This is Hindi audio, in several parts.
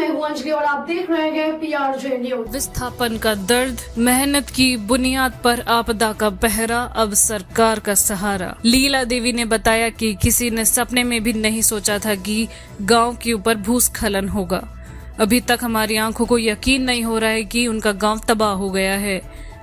मैं हूं अंजलि और आप देख रहे हैं PRJ न्यूज। विस्थापन का दर्द, मेहनत की बुनियाद पर आपदा का पहरा, अब सरकार का सहारा। लीला देवी ने बताया कि किसी ने सपने में भी नहीं सोचा था कि गांव के ऊपर भूस्खलन होगा। अभी तक हमारी आंखों को यकीन नहीं हो रहा है कि उनका गांव तबाह हो गया है।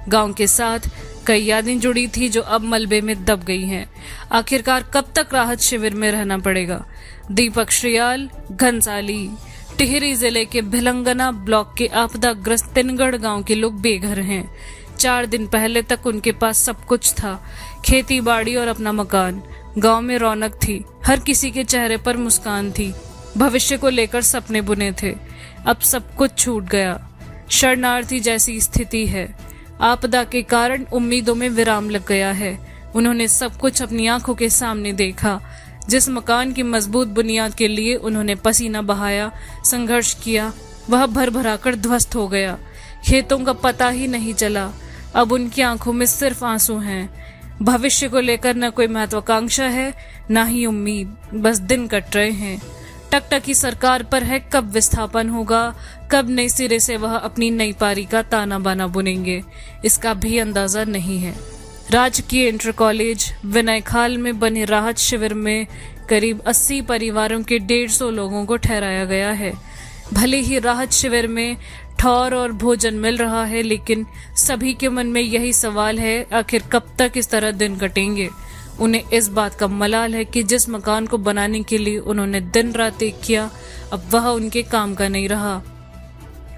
गांव के साथ कई यादें जुड़ी थी जो अब मलबे में दब गई हैं। आखिरकार कब तक राहत शिविर में रहना पड़ेगा? दीपक श्रियाल, घनसाली। टिहरी जिले के भिलंगना ब्लॉक के आपदाग्रस्त तिनगढ़ गांव के लोग बेघर हैं। 4 दिन पहले तक उनके पास सब कुछ था, खेती बाड़ी और अपना मकान। गांव में रौनक थी, हर किसी के चेहरे पर मुस्कान थी, भविष्य को लेकर सपने बुने थे। अब सब कुछ छूट गया, शरणार्थी जैसी स्थिति है। आपदा के कारण उम्मीदों में विराम लग गया है। उन्होंने सब कुछ अपनी आंखों के सामने देखा। जिस मकान की मजबूत बुनियाद के लिए उन्होंने पसीना बहाया, संघर्ष किया, वह भर भराकर ध्वस्त हो गया। खेतों का पता ही नहीं चला। अब उनकी आंखों में सिर्फ आंसू हैं। भविष्य को लेकर न कोई महत्वाकांक्षा है, न ही उम्मीद, बस दिन कट रहे हैं। टकटकी सरकार पर है कब विस्थापन होगा, कब नए सिरे से वह अपनी नई पारी का ताना बाना बुनेंगे, इसका भी अंदाजा नहीं है। राजकीय इंटर कॉलेज विनयखाल में बने राहत शिविर में करीब 80 परिवारों के 150 लोगों को ठहराया गया है। भले ही राहत शिविर में ठौर और भोजन मिल रहा है, लेकिन सभी के मन में यही सवाल है, आखिर कब तक इस तरह दिन कटेंगे। उन्हें इस बात का मलाल है कि जिस मकान को बनाने के लिए उन्होंने दिन रात एक किया, अब वह उनके काम का नहीं रहा।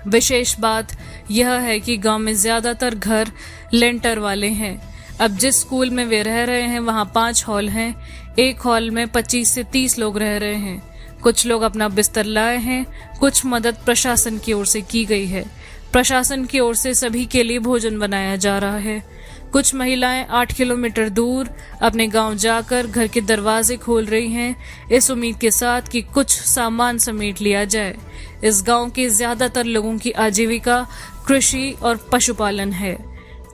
विशेष बात यह है कि गांव में ज्यादातर घर लेंटर वाले हैं। अब जिस स्कूल में वे रह रहे हैं वहां 5 हॉल हैं। एक हॉल में 25 से 30 लोग रह रहे हैं। कुछ लोग अपना बिस्तर लाए हैं, कुछ मदद प्रशासन की ओर से की गई है। प्रशासन की ओर से सभी के लिए भोजन बनाया जा रहा है। कुछ महिलाएं 8 किलोमीटर दूर अपने गांव जाकर घर के दरवाजे खोल रही हैं, इस उम्मीद के साथ कि कुछ सामान समेट लिया जाए। इस गांव के ज्यादातर लोगों की आजीविका कृषि और पशुपालन है।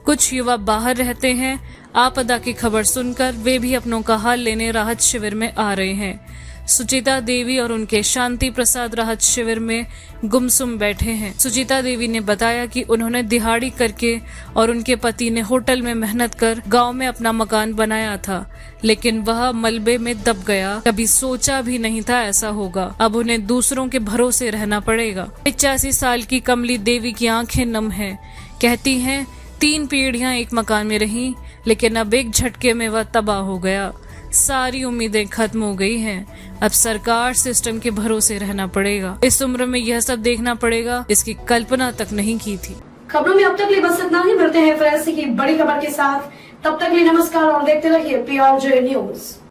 कुछ युवा बाहर रहते हैं। आपदा की खबर सुनकर वे भी अपनों का हाल लेने राहत शिविर में आ रहे हैं। सुचिता देवी और उनके शांति प्रसाद राहत शिविर में गुमसुम बैठे हैं। सुचिता देवी ने बताया कि उन्होंने दिहाड़ी करके और उनके पति ने होटल में मेहनत कर गांव में अपना मकान बनाया था, लेकिन वह मलबे में दब गया। कभी सोचा भी नहीं था ऐसा होगा। अब उन्हें दूसरों के भरोसे रहना पड़ेगा। 85 साल की कमली देवी की आंखें नम हैं। कहती हैं 3 पीढ़ियां एक मकान में रहीं, लेकिन अब एक झटके में वह तबाह हो गया। सारी उम्मीदें खत्म हो गई हैं। अब सरकार सिस्टम के भरोसे रहना पड़ेगा। इस उम्र में यह सब देखना पड़ेगा, इसकी कल्पना तक नहीं की थी। खबरों में अब तक लिए बस इतना ही। मिलते हैं फिर ऐसी की बड़ी खबर के साथ। तब तक लिए नमस्कार और देखते रहिए PRJ न्यूज।